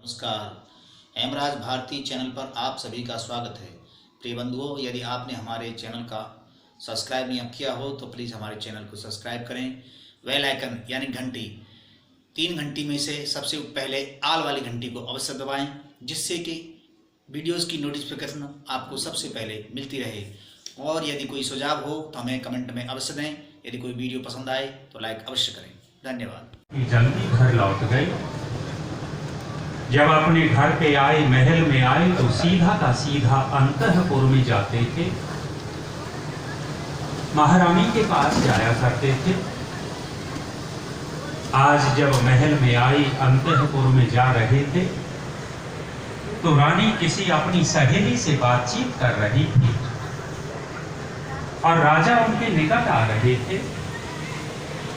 नमस्कार। हेमराज भारती चैनल पर आप सभी का स्वागत है। प्रिय बंधुओं, यदि आपने हमारे चैनल का सब्सक्राइब नहीं किया हो तो प्लीज़ हमारे चैनल को सब्सक्राइब करें। बेल आइकन यानी घंटी, 3 घंटी में से सबसे पहले आल वाली घंटी को अवश्य दबाएं, जिससे कि वीडियोस की नोटिफिकेशन आपको सबसे पहले मिलती रहे। और यदि कोई सुझाव हो तो हमें कमेंट में अवश्य दें। यदि कोई वीडियो पसंद आए तो लाइक अवश्य करें। धन्यवाद। जल्दी घर लौट गई। जब अपने घर पे आए, महल में आए, तो सीधा का सीधा अंतःपुर में जाते थे। महारानी के पास जाया करते थे। आज जब महल में आई, अंतःपुर में जा रहे थे, तो रानी किसी अपनी सहेली से बातचीत कर रही थी और राजा उनके निकट आ रहे थे।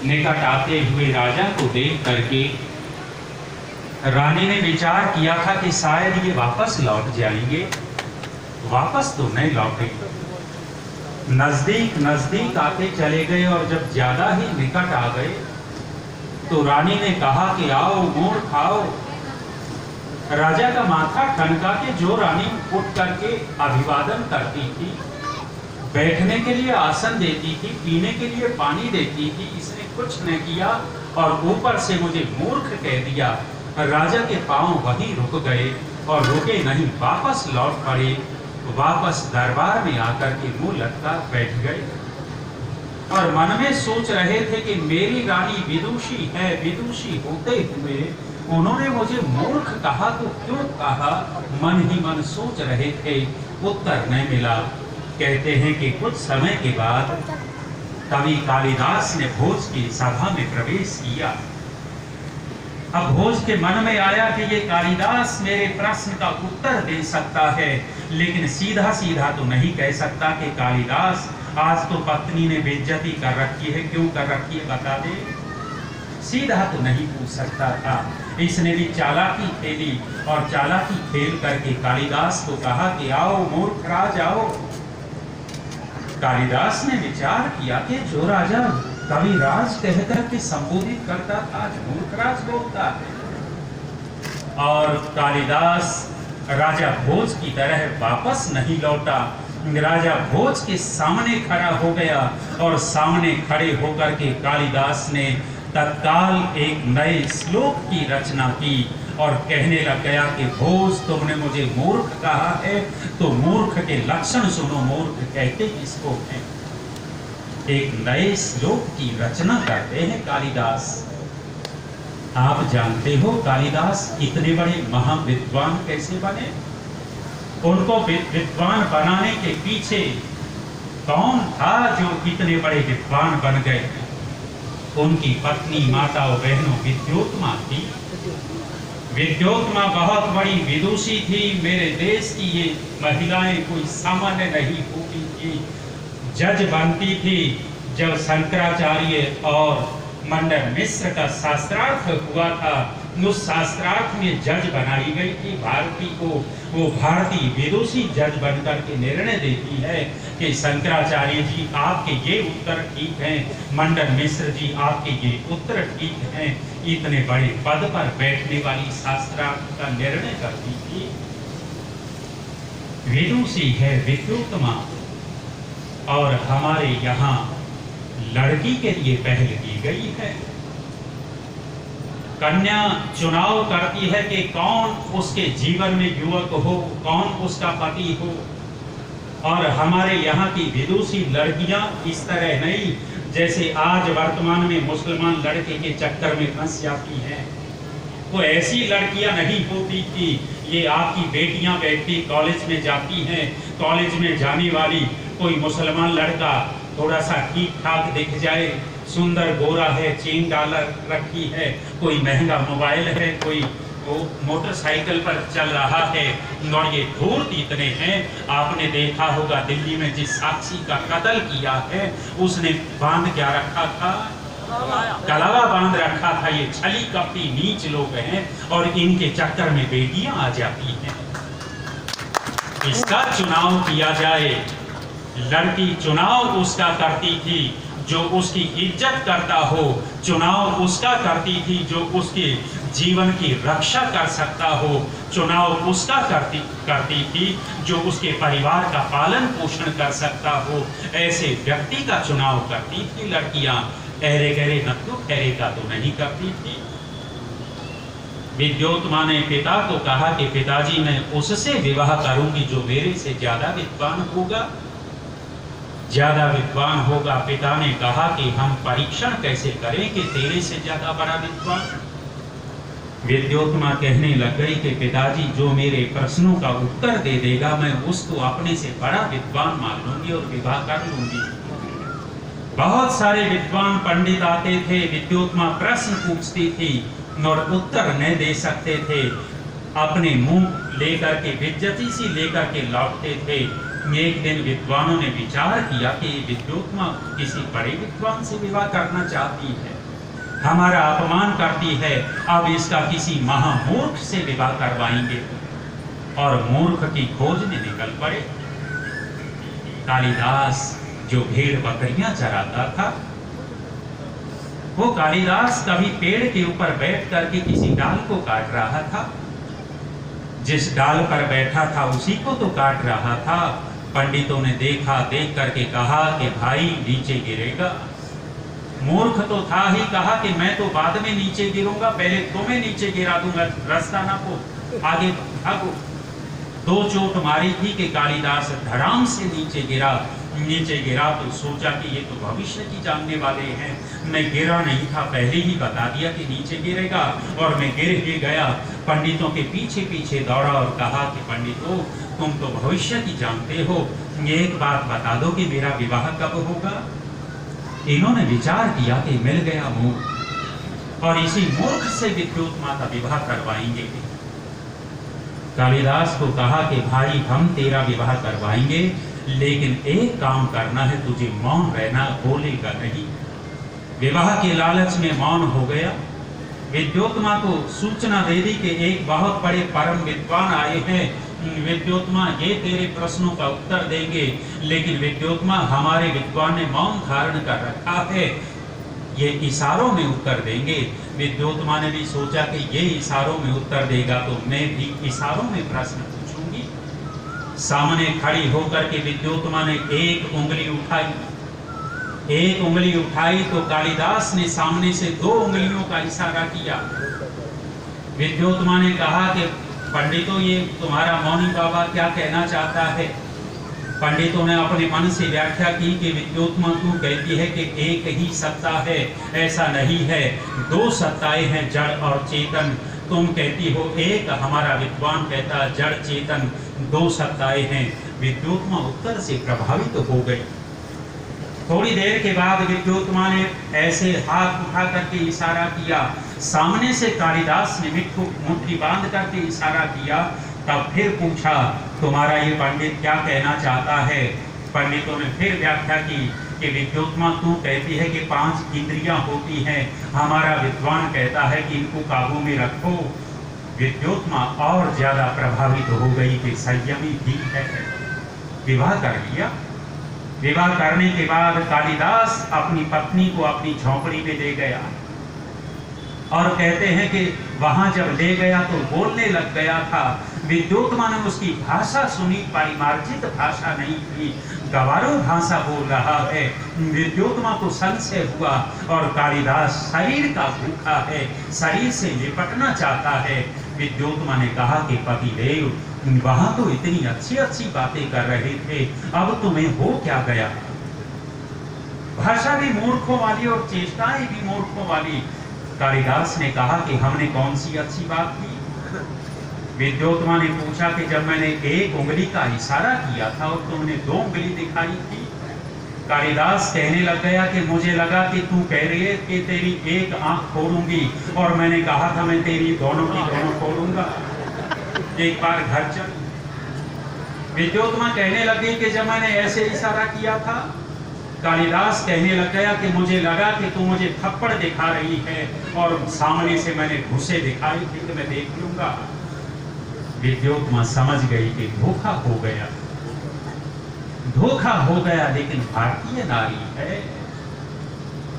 निकट आते हुए राजा को देख करके रानी ने विचार किया था कि शायद ये वापस लौट जाएंगे। वापस तो नहीं लौटे। नजदीक नजदीक आते चले गए और जब ज्यादा ही निकट आ गए तो रानी ने कहा कि आओ मोर खाओ। राजा का माथा ठनका के जो रानी उठ करके अभिवादन करती थी, बैठने के लिए आसन देती थी, पीने के लिए पानी देती थी, इसने कुछ नहीं किया और ऊपर से मुझे मूर्ख कह दिया। राजा के पांव वहीं रुक गए और रुके नहीं, वापस लौट पड़े। वापस दरबार में आकर के मुंह लटका बैठ गए और मन में सोच रहे थे कि मेरी रानी विदुषी है। विदुषी होते हुए उन्होंने मुझे मूर्ख कहा तो क्यों कहा, मन ही मन सोच रहे थे। उत्तर नहीं मिला। कहते हैं कि कुछ समय के बाद कवि कालिदास ने भोज की सभा में प्रवेश किया। अब भोज के मन में आया कि ये कालिदास मेरे प्रश्न का उत्तर दे सकता है, लेकिन सीधा सीधा तो नहीं कह सकता कि कालिदास आज तो पत्नी ने बेइज्जती कर रखी है, क्यों कर रखी है बता दे। सीधा तो नहीं पूछ सकता था। इसने भी चालाकी खेली और चालाकी खेल करके कालिदास को कहा कि आओ मूर्खराज आओ। कालिदास ने विचार किया कि जो राजा कविराज कहकर के संबोधित करता था, आज मूर्खराज बोलता है। और कालिदास राजा भोज की तरह वापस नहीं लौटा। राजा भोज के सामने खड़ा हो गया और सामने खड़े होकर के कालिदास ने तत्काल एक नए श्लोक की रचना की और कहने लग गया कि भोज तुमने मुझे मूर्ख कहा है, तो मूर्ख के लक्षण सुनो। मूर्ख कहते किसको हैं? एक नए श्लोक की रचना करते हैं कालिदास। आप जानते हो कालिदास इतने बड़े महाविद्वान कैसे बने? उनको विद्वान बनाने के पीछे कौन था जो इतने बड़े विद्वान बन गए? उनकी पत्नी, माता और बहनों विद्योत्मा थी। विद्योत्मा बहुत बड़ी विदुषी थी। मेरे देश की ये महिलाएं कोई सामान्य नहीं होती थी। जज बनती थी। जब शंकराचार्य और मंडन मिश्र का शास्त्रार्थ हुआ था, उस शास्त्रार्थ में जज बनाई गई थी भारती को। वो भारती विदुषी जज बनकर के निर्णय देती है कि शंकराचार्य जी आपके ये उत्तर ठीक हैं, मंडन मिश्र जी आपके ये उत्तर ठीक हैं। इतने बड़े पद पर बैठने वाली शास्त्रार्थ का निर्णय करती थी विदुषी है, विद्योत्मा। और हमारे यहाँ लड़की के लिए पहल की गई है। कन्या चुनाव करती है कि कौन उसके जीवन में युवक हो, कौन उसका पति हो। और हमारे यहाँ की विदुषी लड़कियां इस तरह नहीं जैसे आज वर्तमान में मुसलमान लड़के के चक्कर में फंस जाती हैं। वो ऐसी लड़कियां नहीं होती थी। ये आपकी बेटियां बैठती कॉलेज में जाती हैं, कॉलेज में जाने वाली कोई मुसलमान लड़का थोड़ा सा ठीक ठाक दिख जाए, सुंदर गोरा है, चेन डॉलर रखी है, कोई महंगा मोबाइल है, कोई मोटरसाइकिल पर चल रहा है और ये धूर्त इतने हैं। आपने देखा होगा दिल्ली में जिस साक्षी का कत्ल किया है, उसने बांध क्या रखा था? कलावा बांध रखा था। ये छली कपटी नीच लोग हैं और इनके चक्कर में बेटियां आ जाती हैं। इसका चुनाव किया जाए। लड़की चुनाव उसका करती थी जो उसकी इज्जत करता हो, चुनाव उसका करती थी जो उसके जीवन की रक्षा कर सकता हो। चुनाव उसका करती थी जो उसके परिवार का पालन पोषण कर सकता हो। ऐसे व्यक्ति का चुनाव करती थी लड़कियां, अरे गहरे नत्थु ठहरे का तो नहीं करती थी। विद्योत्मा ने पिता को कहा कि पिताजी मैं उससे विवाह करूंगी जो मेरे से ज्यादा विद्वान होगा, ज्यादा विद्वान होगा। पिता ने कहा कि हम परीक्षण कैसे करें कि तेरे से ज्यादा बड़ा विद्वान। विद्योत्मा कहने लग गई कि पिताजी जो मेरे प्रश्नों का उत्तर दे देगा मैं उसको अपने से बड़ा विद्वान मान लूंगी और विवाह कर लूंगी। बहुत सारे विद्वान पंडित आते थे, विद्योत्मा प्रश्न पूछती थी और उत्तर न दे सकते थे, अपने मुंह लेकर के बेइज्जती सी लेकर के लौटते थे। एक दिन विद्वानों ने विचार किया कि विद्योत्मा किसी बड़े विद्वान से विवाह करना चाहती है, हमारा अपमान करती है, अब इसका किसी महामूर्ख से विवाह करवाएंगे। और मूर्ख की खोज में निकल पड़े। कालिदास जो भेड़ बकरियां चराता था, वो कालिदास कभी पेड़ के ऊपर बैठ करके किसी डाल को काट रहा था, जिस डाल पर बैठा था उसी को तो काट रहा था। पंडितों ने देखा, देख करके कहा कि भाई नीचे गिरेगा। मूर्ख तो था ही, कहा कि मैं तो बाद में नीचे गिरूंगा, पहले तुम्हें नीचे गिरा दूंगा, रास्ता ना को आगे भागो। दो चोट मारी थी कि कालिदास धड़ाम से नीचे गिरा। नीचे गिरा तो सोचा कि ये तो भविष्य की जानने वाले हैं, मैं गिरा नहीं था, पहले ही बता दिया कि नीचे गिरेगा और मैं गिर ही गया। पंडितों के पीछे पीछे दौड़ा और कहा कि पंडितों तुम तो भविष्य की जानते हो, एक बात बता दो कि मेरा विवाह कब होगा। इन्होंने विचार किया कि मिल गया मूर्ख, और इसी मूर्ख से विद्योत्मा का विवाह करवाएंगे। कालिदास को कहा कि भाई हम तेरा विवाह करवाएंगे, लेकिन एक काम करना है, तुझे मौन रहना, बोलेगा नहीं। विवाह के लालच में मौन हो गया। विद्योत्मा को सूचना दे दी कि एक बहुत बड़े परम विद्वान आए हैं, विद्योत्मा ये तेरे प्रश्नों का उत्तर देंगे। लेकिन विद्योत्मा हमारे विद्वान ने मौन धारण कर रखा है, ये इशारों में उत्तर देंगे। विद्योत्मा ने भी सोचा कि ये इशारों में उत्तर देगा तो मैं भी इशारों में प्रश्न पूछूंगी। सामने खड़ी होकर के विद्योत्मा ने एक उंगली उठाई। एक उंगली उठाई तो कालिदास ने सामने से दो उंगलियों का इशारा किया। विद्योत्मा ने कहा कि पंडितों ये तुम्हारा मौनी बाबा क्या कहना चाहता है। पंडितों ने अपने मन से व्याख्या की कि विद्योत्मा तू कहती है कि एक ही सत्ता है, ऐसा नहीं है, दो सत्ताएं हैं, जड़ और चेतन। तुम कहती हो एक, हमारा विद्वान कहता जड़ चेतन दो सत्ताएं हैं। विद्योत्मा उत्तर से प्रभावित हो गई। थोड़ी देर के बाद विद्योत्मा ने ऐसे हाथ उठा करके इशारा किया, सामने से कालिदास ने मुट्ठी बांध करके इशारा किया। तब फिर पूछा तुम्हारा ये पंडित क्या कहना चाहता है। पंडितों ने फिर व्याख्या की कि विद्योत्मा तू कहती है कि 5 इंद्रियां होती हैं, हमारा विद्वान कहता है कि इनको काबू में रखो। विद्योत्मा और ज्यादा प्रभावित हो गई कि संयमी भी है। विवाह कर लिया। विवाह करने के बाद कालिदास अपनी पत्नी को अपनी झोंपड़ी में ले गया और कहते हैं कि वहां जब ले गया तो बोलने लग गया था। विद्योत्मा ने उसकी भाषा सुनी, परिमार्जित भाषा नहीं थी, गवारो भाषा बोल रहा है। विद्योत्मा को संशय हुआ और कालिदास शरीर का भूखा है, शरीर से निपटना चाहता है। विद्योत्मा ने कहा कि पतिदेव वहां तो इतनी अच्छी अच्छी बातें कर रहे थे, अब तुम्हें हो क्या गया। भाषा भी मूर्खों वाली और चेष्टाएं भी मूर्खों वाली। कालिदास ने कहा कि हमने कौन सी अच्छी बात की। विद्योत्मा ने पूछा कि जब मैंने एक उंगली का इशारा किया था और तुमने 2 उंगली दिखाई थी। कालिदास कहने लग गया कि मुझे लगा कि तू कह रही है कि तेरी एक आंख फोड़ूंगी, और मैंने कहा था मैं तेरी दोनों की दोनों फोड़ूंगा, एक बार घर चल। विद्योत्मा कहने लगी कि जब मैंने ऐसे इशारा किया था। कालिदास कहने लग गया कि मुझे लगा कि तू मुझे थप्पड़ दिखा रही है और सामने से मैंने घुसे दिखाई थी कि मैं देख लूंगा। विद्योत्मा समझ गई कि धोखा हो गया, धोखा हो गया। लेकिन भारतीय नारी है,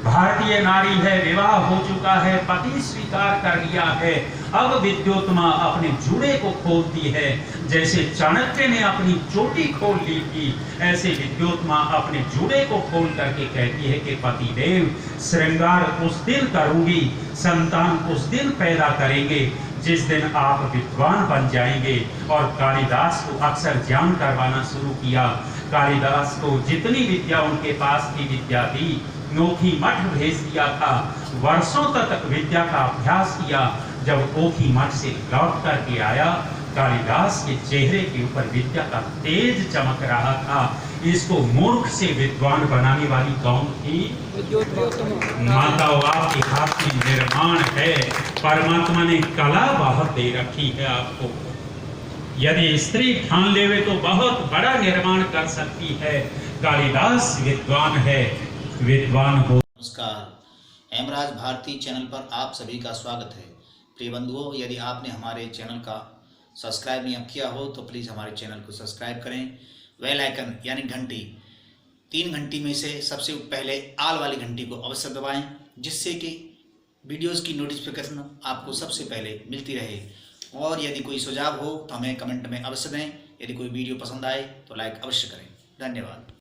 भारतीय नारी है, विवाह हो चुका है, पति स्वीकार कर लिया है, अब विद्योत्मा अपने जूड़े को खोलती है। जैसे चाणक्य ने अपनी चोटी खोल ली थी, ऐसे विद्योत्मा अपने जूड़े को खोल करके कहती है कि पतिदेव, श्रृंगार उस दिन करूंगी, संतान उस दिन पैदा करेंगे जिस दिन आप विद्वान बन जाएंगे। और कालिदास को अक्सर ज्ञान करवाना शुरू किया। कालिदास को जितनी विद्या उनके पास थी विद्या दी, नोखी मठ भेज दिया था। वर्षों तक विद्या का अभ्यास किया। जब ओखी मठ से लौट करके आया, कालिदास के चेहरे के ऊपर विद्या का तेज चमक रहा था। इसको मूर्ख से विद्वान बनाने वाली कौन थी? माताओं, आपके हाथ में निर्माण है। परमात्मा ने कला बहुत दे रखी है आपको। यदि स्त्री ठान लेवे तो बहुत बड़ा निर्माण कर सकती है। कालिदास विद्वान है, विद्वान हो। नमस्कार, हेमराज भारती चैनल पर आप सभी का स्वागत है। प्रिय बंधुओं, यदि आपने हमारे चैनल का सब्सक्राइब नहीं किया हो तो प्लीज़ हमारे चैनल को सब्सक्राइब करें। बेल आइकन यानी घंटी, 3 घंटी में से सबसे पहले आल वाली घंटी को अवश्य दबाएं, जिससे कि वीडियोस की नोटिफिकेशन आपको सबसे पहले मिलती रहे। और यदि कोई सुझाव हो तो हमें कमेंट में अवश्य दें। यदि कोई वीडियो पसंद आए तो लाइक अवश्य करें। धन्यवाद।